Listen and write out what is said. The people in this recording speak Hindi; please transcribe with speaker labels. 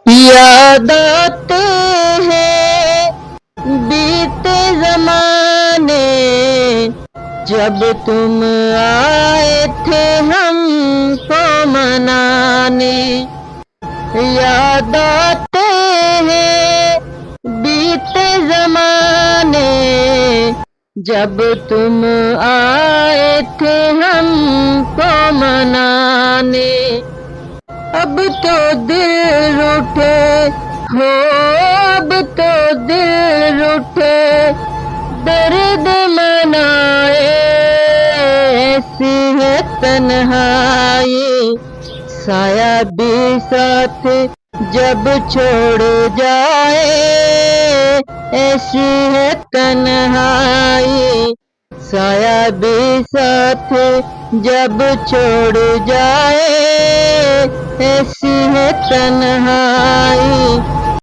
Speaker 1: याद आते हैं बीते जमाने, जब तुम आए थे हमको मनाने। याद आते हैं बीते जमाने, जब तुम आए थे हमको मनाने। अब तो दिल रूठे हो, अब तो दिल रूठे, दर्द मनाए। ऐसी है तन्हाई, साया भी साथ जब छोड़ जाए। ऐसी है तन्हाई, साया भी साथ जब छोड़ जाए। ऐसी है तन्हाई।